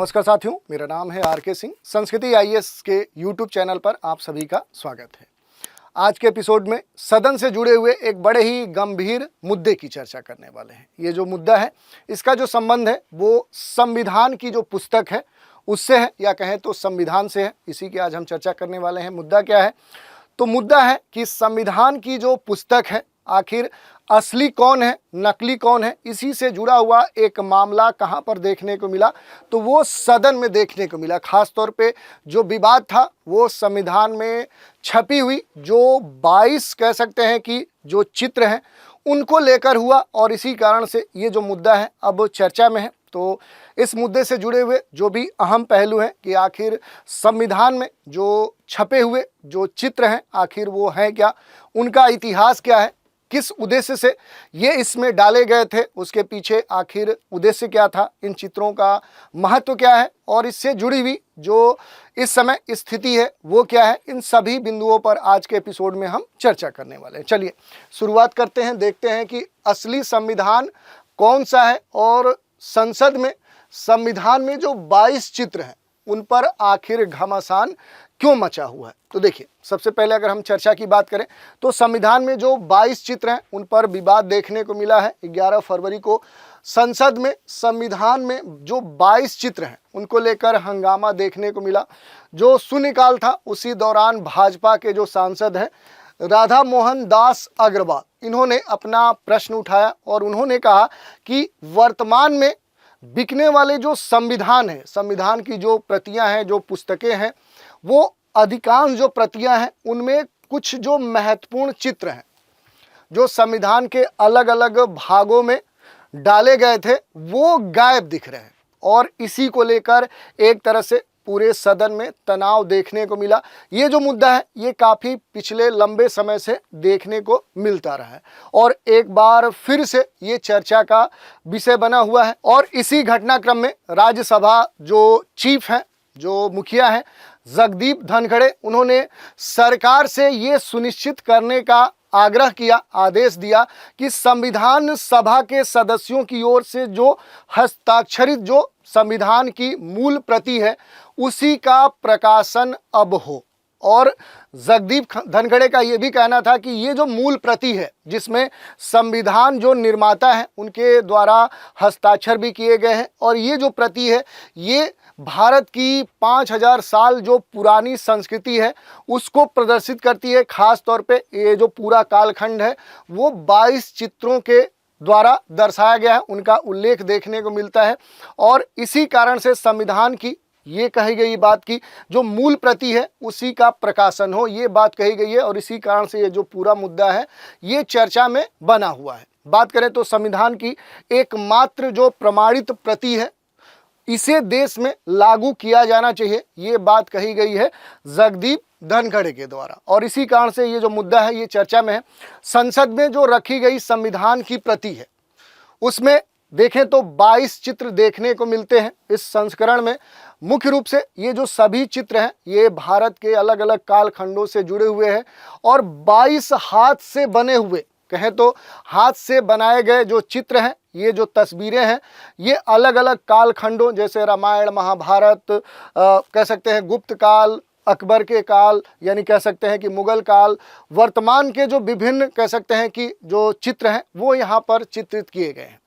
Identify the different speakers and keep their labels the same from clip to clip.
Speaker 1: नमस्कार साथियों, मेरा नाम है आर के सिंह। संस्कृति आईएएस के यूट्यूब चैनल पर आप सभी का स्वागत है। आज के एपिसोड में सदन से जुड़े हुए एक बड़े ही गंभीर मुद्दे की चर्चा करने वाले हैं। ये जो मुद्दा है, इसका जो संबंध है वो संविधान की जो पुस्तक है उससे है, या कहें तो संविधान से है। इसी की आज हम चर्चा करने वाले हैं। मुद्दा क्या है? तो मुद्दा है कि संविधान की जो पुस्तक है, आखिर असली कौन है, नकली कौन है, इसी से जुड़ा हुआ एक मामला कहां पर देखने को मिला? तो वो सदन में देखने को मिला। खास तौर पे जो विवाद था वो संविधान में छपी हुई जो 22 कह सकते हैं कि जो चित्र हैं उनको लेकर हुआ, और इसी कारण से ये जो मुद्दा है अब चर्चा में है। तो इस मुद्दे से जुड़े हुए जो भी अहम पहलू हैं कि आखिर संविधान में जो छपे हुए जो चित्र हैं आखिर वो हैं क्या, उनका इतिहास क्या है, किस उद्देश्य से ये इसमें डाले गए थे, उसके पीछे आखिर उद्देश्य क्या था, इन चित्रों का महत्व क्या है, और इससे जुड़ी हुई जो इस समय स्थिति है वो क्या है, इन सभी बिंदुओं पर आज के एपिसोड में हम चर्चा करने वाले हैं। चलिए शुरुआत करते हैं, देखते हैं कि असली संविधान कौन सा है और संसद में संविधान में जो 22 चित्र हैं उन पर आखिर घमासान क्यों मचा हुआ है। तो देखिए, सबसे पहले अगर हम चर्चा की बात करें तो संविधान में जो 22 चित्र हैं उन पर विवाद देखने को मिला है। 11 फरवरी को संसद में संविधान में जो 22 चित्र हैं उनको लेकर हंगामा देखने को मिला। जो शून्यकाल था उसी दौरान भाजपा के जो सांसद हैं राधा मोहन दास अग्रवाल, इन्होंने अपना प्रश्न उठाया और उन्होंने कहा कि वर्तमान में बिकने वाले जो संविधान है, संविधान की जो प्रतियां हैं, जो पुस्तकें हैं, वो अधिकांश जो प्रतियां हैं उनमें कुछ जो महत्वपूर्ण चित्र हैं जो संविधान के अलग अलग भागों में डाले गए थे वो गायब दिख रहे हैं, और इसी को लेकर एक तरह से पूरे सदन में तनाव देखने को मिला। ये जो मुद्दा है ये काफ़ी पिछले लंबे समय से देखने को मिलता रहा है और एक बार फिर से ये चर्चा का विषय बना हुआ है। और इसी घटनाक्रम में राज्यसभा जो चीफ हैं, जो मुखिया हैं जगदीप धनखड़े, उन्होंने सरकार से ये सुनिश्चित करने का आग्रह किया, आदेश दिया कि संविधान सभा के सदस्यों की ओर से जो हस्ताक्षरित जो संविधान की मूल प्रति है उसी का प्रकाशन अब हो। और जगदीप धनखड़े का ये भी कहना था कि ये जो मूल प्रति है जिसमें संविधान जो निर्माता हैं उनके द्वारा हस्ताक्षर भी किए गए हैं, और ये जो प्रति है ये भारत की 5000 साल जो पुरानी संस्कृति है उसको प्रदर्शित करती है। खास तौर पे ये जो पूरा कालखंड है वो 22 चित्रों के द्वारा दर्शाया गया है, उनका उल्लेख देखने को मिलता है। और इसी कारण से संविधान की ये कही गई बात की जो मूल प्रति है उसी का प्रकाशन हो, ये बात कही गई है, और इसी कारण से ये जो पूरा मुद्दा है ये चर्चा में बना हुआ है। बात करें तो संविधान की एकमात्र जो प्रमाणित प्रति है इसे देश में लागू किया जाना चाहिए, ये बात कही गई है जगदीप धनखड़े के द्वारा, और इसी कारण से ये जो मुद्दा है ये चर्चा में है। संसद में जो रखी गई संविधान की प्रति है उसमें देखें तो 22 चित्र देखने को मिलते हैं। इस संस्करण में मुख्य रूप से ये जो सभी चित्र हैं ये भारत के अलग अलग कालखंडों से जुड़े हुए हैं, और 22 हाथ से बने हुए, कहें तो हाथ से बनाए गए जो चित्र हैं, ये जो तस्वीरें हैं ये अलग अलग कालखंडों जैसे रामायण, महाभारत, कह सकते हैं गुप्त काल, अकबर के काल, यानी कह सकते हैं कि मुगल काल, वर्तमान के जो विभिन्न कह सकते हैं कि जो चित्र हैं वो यहाँ पर चित्रित किए गए हैं।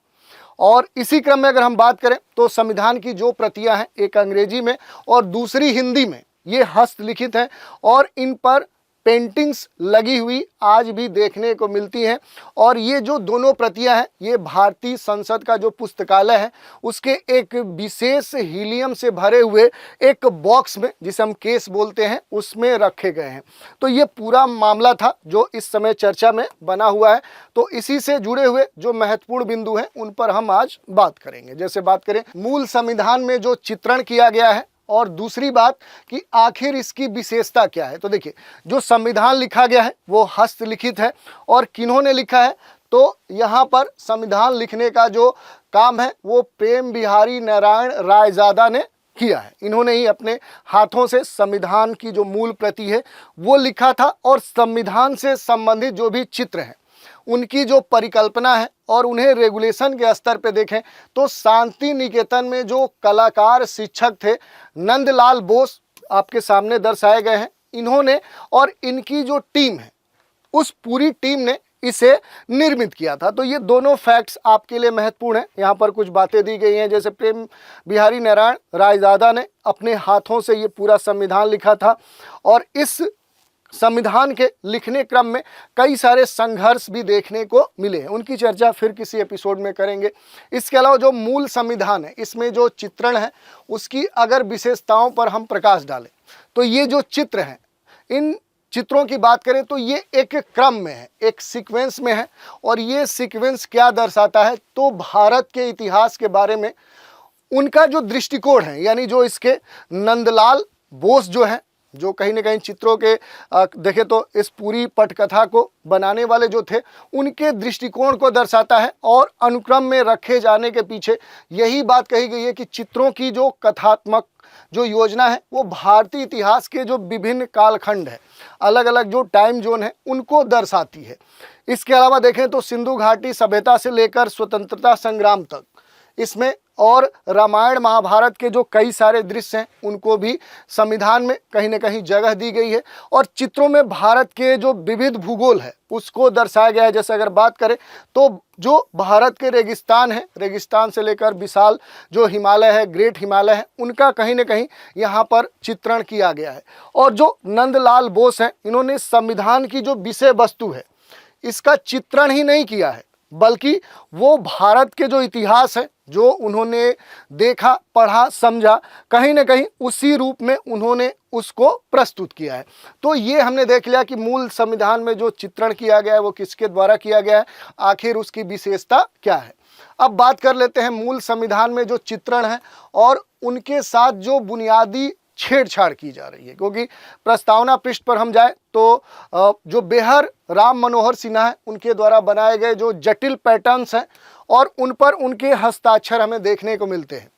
Speaker 1: और इसी क्रम में अगर हम बात करें तो संविधान की जो प्रतियां हैं एक अंग्रेजी में और दूसरी हिंदी में ये हस्तलिखित हैं, और इन पर पेंटिंग्स लगी हुई आज भी देखने को मिलती हैं। और ये जो दोनों प्रतियां हैं ये भारतीय संसद का जो पुस्तकालय है उसके एक विशेष हीलियम से भरे हुए एक बॉक्स में, जिसे हम केस बोलते हैं, उसमें रखे गए हैं। तो ये पूरा मामला था जो इस समय चर्चा में बना हुआ है। तो इसी से जुड़े हुए जो महत्वपूर्ण बिंदु हैं उन पर हम आज बात करेंगे। जैसे बात करें मूल संविधान में जो चित्रण किया गया है, और दूसरी बात कि आखिर इसकी विशेषता क्या है। तो देखिए, जो संविधान लिखा गया है वो हस्तलिखित है, और किन्होंने लिखा है तो यहाँ पर संविधान लिखने का जो काम है वो प्रेम बिहारी नारायण रायजादा ने किया है। इन्होंने ही अपने हाथों से संविधान की जो मूल प्रति है वो लिखा था, और संविधान से संबंधित जो भी चित्र हैं उनकी जो परिकल्पना है और उन्हें रेगुलेशन के स्तर पे देखें तो शांति निकेतन में जो कलाकार शिक्षक थे नंदलाल बोस आपके सामने दर्शाए गए हैं, इन्होंने और इनकी जो टीम है उस पूरी टीम ने इसे निर्मित किया था। तो ये दोनों फैक्ट्स आपके लिए महत्वपूर्ण हैं। यहाँ पर कुछ बातें दी गई हैं, जैसे प्रेम बिहारी नारायण रायदादा ने अपने हाथों से ये पूरा संविधान लिखा था और इस संविधान के लिखने क्रम में कई सारे संघर्ष भी देखने को मिले हैं। उनकी चर्चा फिर किसी एपिसोड में करेंगे। इसके अलावा जो मूल संविधान है, इसमें जो चित्रण है उसकी अगर विशेषताओं पर हम प्रकाश डालें तो ये जो चित्र हैं, इन चित्रों की बात करें तो ये एक क्रम में है, एक सीक्वेंस में है। और ये सीक्वेंस क्या दर्शाता है तो भारत के इतिहास के बारे में उनका जो दृष्टिकोण है, यानी जो इसके नंदलाल बोस जो है, जो कहीं ना कहीं चित्रों के देखें तो इस पूरी पटकथा को बनाने वाले जो थे, उनके दृष्टिकोण को दर्शाता है। और अनुक्रम में रखे जाने के पीछे यही बात कही गई है कि चित्रों की जो कथात्मक जो योजना है वो भारतीय इतिहास के जो विभिन्न कालखंड है, अलग अलग जो टाइम जोन है, उनको दर्शाती है। इसके अलावा देखें तो सिंधु घाटी सभ्यता से लेकर स्वतंत्रता संग्राम तक इसमें और रामायण महाभारत के जो कई सारे दृश्य हैं उनको भी संविधान में कहीं ना कहीं जगह दी गई है। और चित्रों में भारत के जो विविध भूगोल है उसको दर्शाया गया है। जैसे अगर बात करें तो जो भारत के रेगिस्तान है, रेगिस्तान से लेकर विशाल जो हिमालय है, ग्रेट हिमालय है, उनका कहीं ना कहीं यहाँ पर चित्रण किया गया है। और जो नंदलाल बोस हैं, इन्होंने संविधान की जो विषय वस्तु है इसका चित्रण ही नहीं किया है, बल्कि वो भारत के जो इतिहास है, जो उन्होंने देखा, पढ़ा, समझा, कहीं ना कहीं उसी रूप में उन्होंने उसको प्रस्तुत किया है। तो ये हमने देख लिया कि मूल संविधान में जो चित्रण किया गया है वो किसके द्वारा किया गया है, आखिर उसकी विशेषता क्या है। अब बात कर लेते हैं मूल संविधान में जो चित्रण है और उनके साथ जो बुनियादी छेड़छाड़ की जा रही है, क्योंकि प्रस्तावना पृष्ठ पर हम जाए तो जो बेहर राम मनोहर सिन्हा है उनके द्वारा बनाए गए जो जटिल पैटर्न्स हैं और उन पर उनके हस्ताक्षर हमें देखने को मिलते हैं।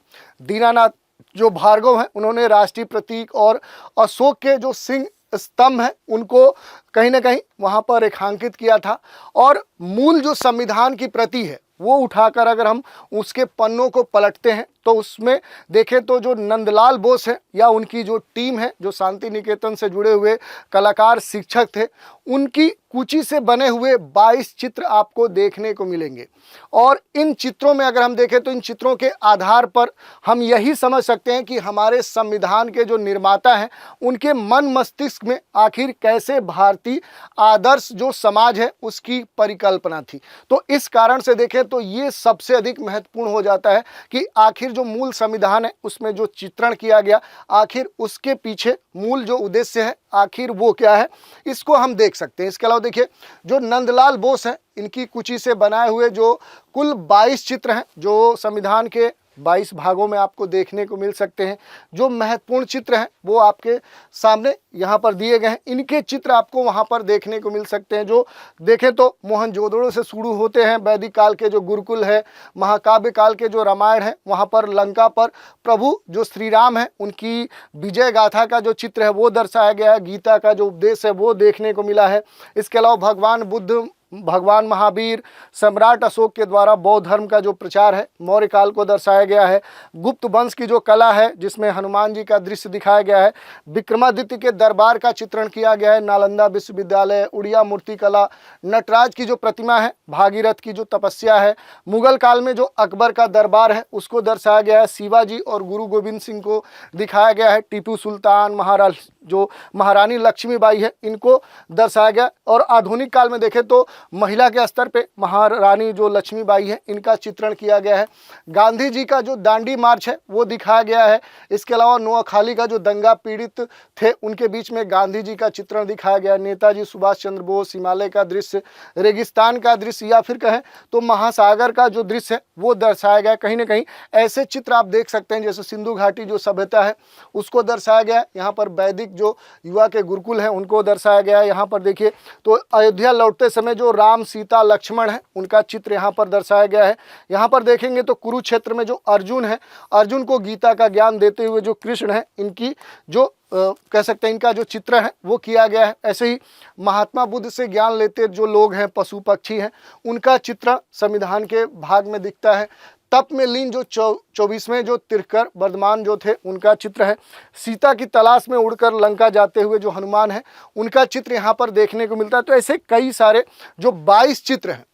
Speaker 1: दीनानाथ जो भार्गव हैं, उन्होंने राष्ट्रीय प्रतीक और अशोक के जो सिंह स्तंभ हैं उनको कहीं ना कहीं वहाँ पर रेखांकित किया था। और मूल जो संविधान की प्रति है वो उठाकर अगर हम उसके पन्नों को पलटते हैं तो उसमें देखें तो जो नंदलाल बोस है या उनकी जो टीम है, जो शांति निकेतन से जुड़े हुए कलाकार शिक्षक थे, उनकी कुची से बने हुए 22 चित्र आपको देखने को मिलेंगे। और इन चित्रों में अगर हम देखें तो इन चित्रों के आधार पर हम यही समझ सकते हैं कि हमारे संविधान के जो निर्माता हैं उनके मन मस्तिष्क में आखिर कैसे भारतीय आदर्श जो समाज है उसकी परिकल्पना थी। तो इस कारण से देखें तो ये सबसे अधिक महत्वपूर्ण हो जाता है कि आखिर जो मूल संविधान है उसमें जो चित्रण किया गया, आखिर उसके पीछे मूल जो उद्देश्य है आखिर वो क्या है, इसको हम देख सकते हैं। इसके अलावा देखिए जो नंदलाल बोस हैं, इनकी कुची से बनाए हुए जो कुल 22 चित्र हैं जो संविधान के 22 भागों में आपको देखने को मिल सकते हैं। जो महत्वपूर्ण चित्र हैं वो आपके सामने यहाँ पर दिए गए हैं। इनके चित्र आपको वहाँ पर देखने को मिल सकते हैं। जो देखें तो मोहनजोदड़ो से शुरू होते हैं, वैदिक काल के जो गुरुकुल है, महाकाव्य काल के जो रामायण है, वहाँ पर लंका पर प्रभु जो श्री राम है उनकी विजय गाथा का जो चित्र है वो दर्शाया गया है। गीता का जो उपदेश है वो देखने को मिला है। इसके अलावा भगवान बुद्ध, भगवान महावीर, सम्राट अशोक के द्वारा बौद्ध धर्म का जो प्रचार है मौर्य काल को दर्शाया गया है। गुप्त वंश की जो कला है जिसमें हनुमान जी का दृश्य दिखाया गया है। विक्रमादित्य के दरबार का चित्रण किया गया है। नालंदा विश्वविद्यालय, उड़िया मूर्ति कला, नटराज की जो प्रतिमा है, भागीरथ की जो तपस्या है, मुगल काल में जो अकबर का दरबार है उसको दर्शाया गया है। शिवाजी और गुरु गोविंद सिंह को दिखाया गया है। टीपू सुल्तान, जो महारानी लक्ष्मीबाई है, इनको दर्शाया गया। और आधुनिक काल में देखें तो महिला के स्तर पे महारानी जो लक्ष्मीबाई है इनका चित्रण किया गया है। गांधी जी का जो दांडी मार्च है वो दिखाया गया है। इसके अलावा नोआखाली का जो दंगा पीड़ित थे उनके बीच में गांधी जी का चित्रण दिखाया गया। नेताजी सुभाष चंद्र बोस, हिमालय का दृश्य, रेगिस्तान का दृश्य या फिर कहें तो महासागर का जो दृश्य है वो दर्शाया गया। कहीं ना कहीं ऐसे चित्र आप देख सकते हैं। जैसे सिंधु घाटी जो सभ्यता है उसको दर्शाया गया है। यहाँ पर वैदिक जो युवा के गुरुकुल हैं उनको दर्शाया गया है। यहाँ पर देखिए तो अयोध्या लौटते समय जो राम, सीता, लक्ष्मण है उनका चित्र यहाँ पर दर्शाया गया है। यहाँ पर देखेंगे तो कुरुक्षेत्र में जो अर्जुन है, अर्जुन को गीता का ज्ञान देते हुए जो कृष्ण है, इनकी जो कह सकते हैं इनका जो चित्र है वो किया गया है। ऐसे ही महात्मा बुद्ध से ज्ञान लेते जो लोग हैं, पशु पक्षी हैं, उनका चित्र संविधान के भाग में दिखता है। तप में लीन जो 24वें जो तीर्थंकर वर्धमान जो थे उनका चित्र है। सीता की तलाश में उड़कर लंका जाते हुए जो हनुमान है उनका चित्र यहाँ पर देखने को मिलता है। तो ऐसे कई सारे जो 22 चित्र हैं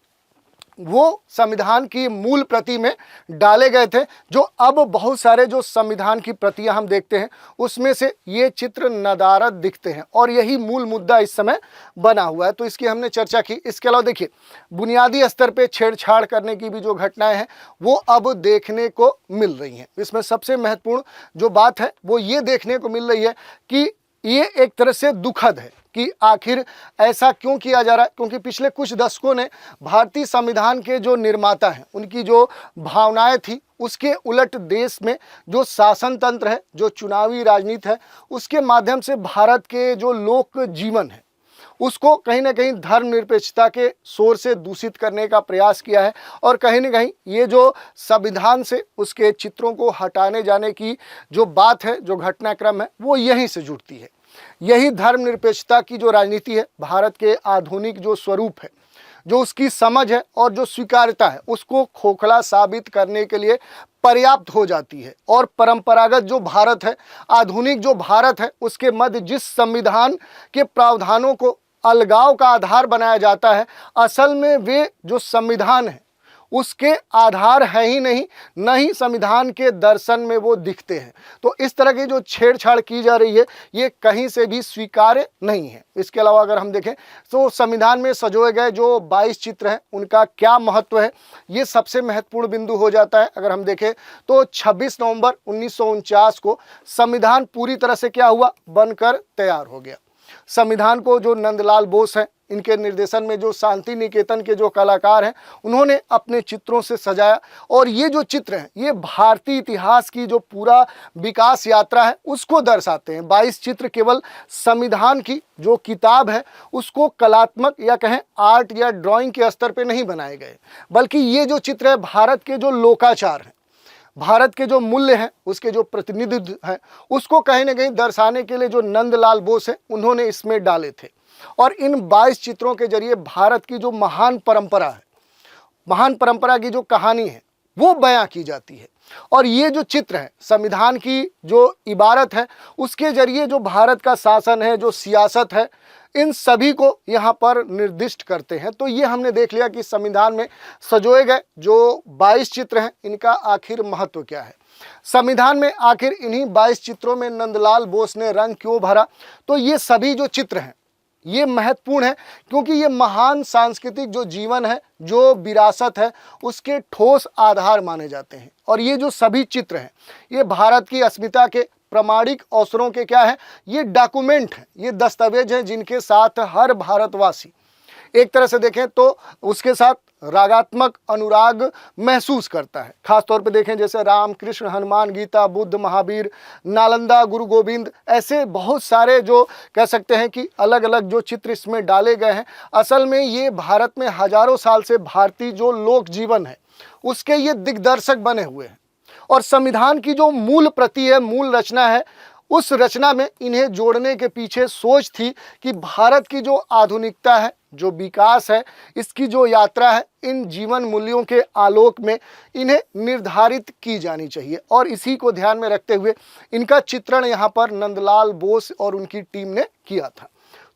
Speaker 1: वो संविधान की मूल प्रति में डाले गए थे। जो अब बहुत सारे जो संविधान की प्रतियां हम देखते हैं उसमें से ये चित्र नदारद दिखते हैं और यही मूल मुद्दा इस समय बना हुआ है। तो इसकी हमने चर्चा की। इसके अलावा देखिए, बुनियादी स्तर पे छेड़छाड़ करने की भी जो घटनाएं हैं वो अब देखने को मिल रही हैं। इसमें सबसे महत्वपूर्ण जो बात है वो ये देखने को मिल रही है कि ये एक तरह से दुखद है कि आखिर ऐसा क्यों किया जा रहा है। क्योंकि पिछले कुछ दशकों ने भारतीय संविधान के जो निर्माता हैं उनकी जो भावनाएं थी उसके उलट देश में जो शासन तंत्र है, जो चुनावी राजनीति है, उसके माध्यम से भारत के जो लोक जीवन है उसको कहीं ना कहीं धर्मनिरपेक्षता के शोर से दूषित करने का प्रयास किया है। और कहीं ना कहीं ये जो संविधान से उसके चित्रों को हटाने जाने की जो बात है, जो घटनाक्रम है, वो यहीं से जुड़ती है। यही धर्मनिरपेक्षता की जो राजनीति है, भारत के आधुनिक जो स्वरूप है, जो उसकी समझ है और जो स्वीकार्यता है, उसको खोखला साबित करने के लिए पर्याप्त हो जाती है। और परंपरागत जो भारत है, आधुनिक जो भारत है, उसके मध्य जिस संविधान के प्रावधानों को अलगाव का आधार बनाया जाता है, असल में वे जो संविधान है उसके आधार है ही नहीं, न ही संविधान के दर्शन में वो दिखते हैं। तो इस तरह की जो छेड़छाड़ की जा रही है ये कहीं से भी स्वीकार्य नहीं है। इसके अलावा अगर हम देखें तो संविधान में सजोए गए जो 22 चित्र हैं उनका क्या महत्व है, ये सबसे महत्वपूर्ण बिंदु हो जाता है। अगर हम देखें तो 26 नवंबर 1949 को संविधान पूरी तरह से क्या हुआ, बनकर तैयार हो गया। संविधान को जो नंदलाल बोस हैं, इनके निर्देशन में जो शांति निकेतन के जो कलाकार हैं, उन्होंने अपने चित्रों से सजाया। और ये जो चित्र हैं ये भारतीय इतिहास की जो पूरा विकास यात्रा है उसको दर्शाते हैं। 22 चित्र केवल संविधान की जो किताब है उसको कलात्मक या कहें आर्ट या ड्राइंग के स्तर पे नहीं बनाए गए, बल्कि ये जो चित्र है भारत के जो लोकाचार हैं, भारत के जो मूल्य हैं, उसके जो प्रतिनिधित्व हैं, उसको कहीं ना कहीं दर्शाने के लिए जो नंदलाल बोस हैं उन्होंने इसमें डाले थे। और इन 22 चित्रों के जरिए भारत की जो महान परंपरा है, महान परंपरा की जो कहानी है वो बयां की जाती है। और ये जो चित्र है संविधान की जो इबारत है उसके जरिए जो भारत का शासन है, जो सियासत है, इन सभी को यहाँ पर निर्दिष्ट करते हैं। तो ये हमने देख लिया कि संविधान में सजोए गए जो 22 चित्र हैं इनका आखिर महत्व क्या है। संविधान में आखिर इन्हीं 22 चित्रों में नंदलाल बोस ने रंग क्यों भरा। तो ये सभी जो चित्र हैं ये महत्वपूर्ण है क्योंकि ये महान सांस्कृतिक जो जीवन है, जो विरासत है, उसके ठोस आधार माने जाते हैं। और ये जो सभी चित्र हैं ये भारत की अस्मिता के प्रामाणिक अवसरों के क्या है, ये डॉक्यूमेंट हैं, ये दस्तावेज हैं जिनके साथ हर भारतवासी एक तरह से देखें तो उसके साथ रागात्मक अनुराग महसूस करता है। खास तौर पे देखें जैसे राम, कृष्ण, हनुमान, गीता, बुद्ध, महावीर, नालंदा, गुरु गोविंद, ऐसे बहुत सारे जो कह सकते हैं कि अलग अलग जो चित्र इसमें डाले गए हैं। असल में ये भारत में हजारों साल से भारतीय जो लोक जीवन है उसके ये दिग्दर्शक बने हुए हैं। और संविधान की जो मूल प्रति है, मूल रचना है, उस रचना में इन्हें जोड़ने के पीछे सोच थी कि भारत की जो आधुनिकता है, जो विकास है, इसकी जो यात्रा है, इन जीवन मूल्यों के आलोक में इन्हें निर्धारित की जानी चाहिए। और इसी को ध्यान में रखते हुए इनका चित्रण यहाँ पर नंदलाल बोस और उनकी टीम ने किया था।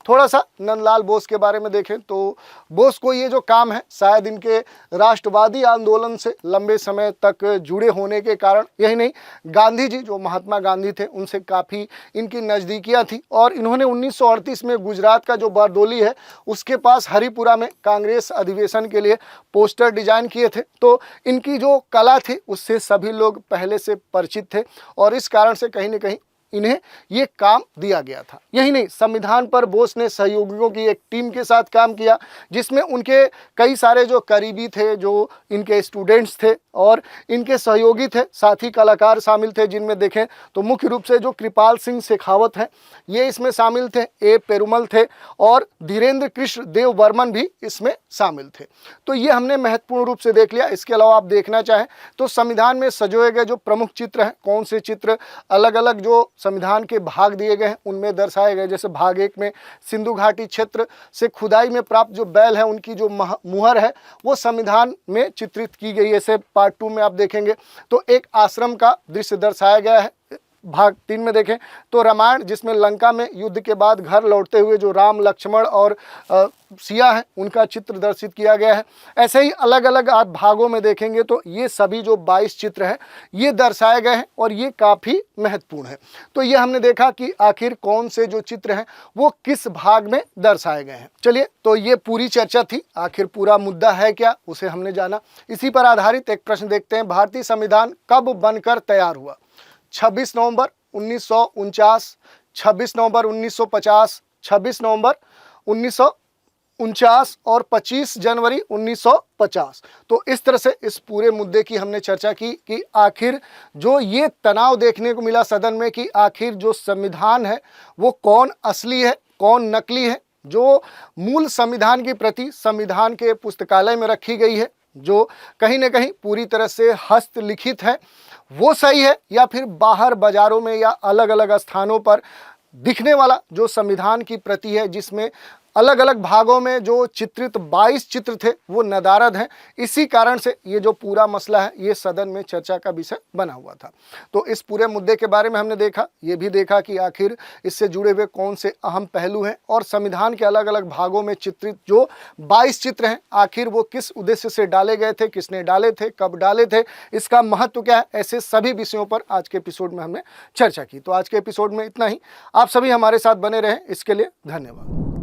Speaker 1: थोड़ा सा नंदलाल बोस के बारे में देखें तो बोस को ये जो काम है शायद इनके राष्ट्रवादी आंदोलन से लंबे समय तक जुड़े होने के कारण, यही नहीं गांधी जी जो महात्मा गांधी थे उनसे काफ़ी इनकी नज़दीकियाँ थी। और इन्होंने 1938 में गुजरात का जो बारडोली है उसके पास हरिपुरा में कांग्रेस अधिवेशन के लिए पोस्टर डिजाइन किए थे। तो इनकी जो कला थी उससे सभी लोग पहले से परिचित थे और इस कारण से कहीं ना कहीं इन्हें ये काम दिया गया था। यही नहीं, संविधान पर बोस ने सहयोगियों की एक टीम के साथ काम किया जिसमें उनके कई सारे जो करीबी थे, जो इनके स्टूडेंट्स थे और इनके सहयोगी थे, साथी कलाकार शामिल थे, जिनमें देखें तो मुख्य रूप से जो कृपाल सिंह शेखावत हैं ये इसमें शामिल थे, ए पेरुमल थे और धीरेन्द्र कृष्ण देव बर्मन भी इसमें शामिल थे। तो ये हमने महत्वपूर्ण रूप से देख लिया। इसके अलावा आप देखना चाहें तो संविधान में सजोए गए जो प्रमुख चित्र हैं, कौन से चित्र अलग अलग जो संविधान के भाग दिए गए हैं उनमें दर्शाए गए, जैसे भाग 1 में सिंधु घाटी क्षेत्र से खुदाई में प्राप्त जो बैल है उनकी जो मुहर है वो संविधान में चित्रित की गई है। ऐसे पार्ट 2 में आप देखेंगे तो एक आश्रम का दृश्य दर्शाया गया है। भाग 3 में देखें तो रामायण, जिसमें लंका में युद्ध के बाद घर लौटते हुए जो राम, लक्ष्मण और सिया हैं उनका चित्र दर्शित किया गया है। ऐसे ही अलग अलग आप भागों में देखेंगे तो ये सभी जो 22 चित्र हैं ये दर्शाए गए हैं और ये काफ़ी महत्वपूर्ण है। तो ये हमने देखा कि आखिर कौन से जो चित्र हैं वो किस भाग में दर्शाए गए हैं। चलिए, तो ये पूरी चर्चा थी, आखिर पूरा मुद्दा है क्या उसे हमने जाना। इसी पर आधारित एक प्रश्न देखते हैं, भारतीय संविधान कब बनकर तैयार हुआ? 26 नवंबर 1949, 26 नवंबर 1950, 26 नवंबर 1949 और 25 जनवरी 1950। तो इस तरह से इस पूरे मुद्दे की हमने चर्चा की कि आखिर जो ये तनाव देखने को मिला सदन में कि आखिर जो संविधान है वो कौन असली है, कौन नकली है। जो मूल संविधान की प्रति संविधान के पुस्तकालय में रखी गई है, जो कहीं ना कहीं पूरी तरह से हस्तलिखित है, वो सही है, या फिर बाहर बाजारों में या अलग अलग स्थानों पर दिखने वाला जो संविधान की प्रति है जिसमें अलग अलग भागों में जो चित्रित 22 चित्र थे वो नदारद हैं। इसी कारण से ये जो पूरा मसला है ये सदन में चर्चा का विषय बना हुआ था। तो इस पूरे मुद्दे के बारे में हमने देखा, ये भी देखा कि आखिर इससे जुड़े हुए कौन से अहम पहलू हैं और संविधान के अलग अलग भागों में चित्रित जो 22 चित्र हैं आखिर वो किस उद्देश्य से डाले गए थे, किसने डाले थे, कब डाले थे, इसका महत्व क्या है, ऐसे सभी विषयों पर आज के एपिसोड में हमने चर्चा की। तो आज के एपिसोड में इतना ही। आप सभी हमारे साथ बने रहें, इसके लिए धन्यवाद।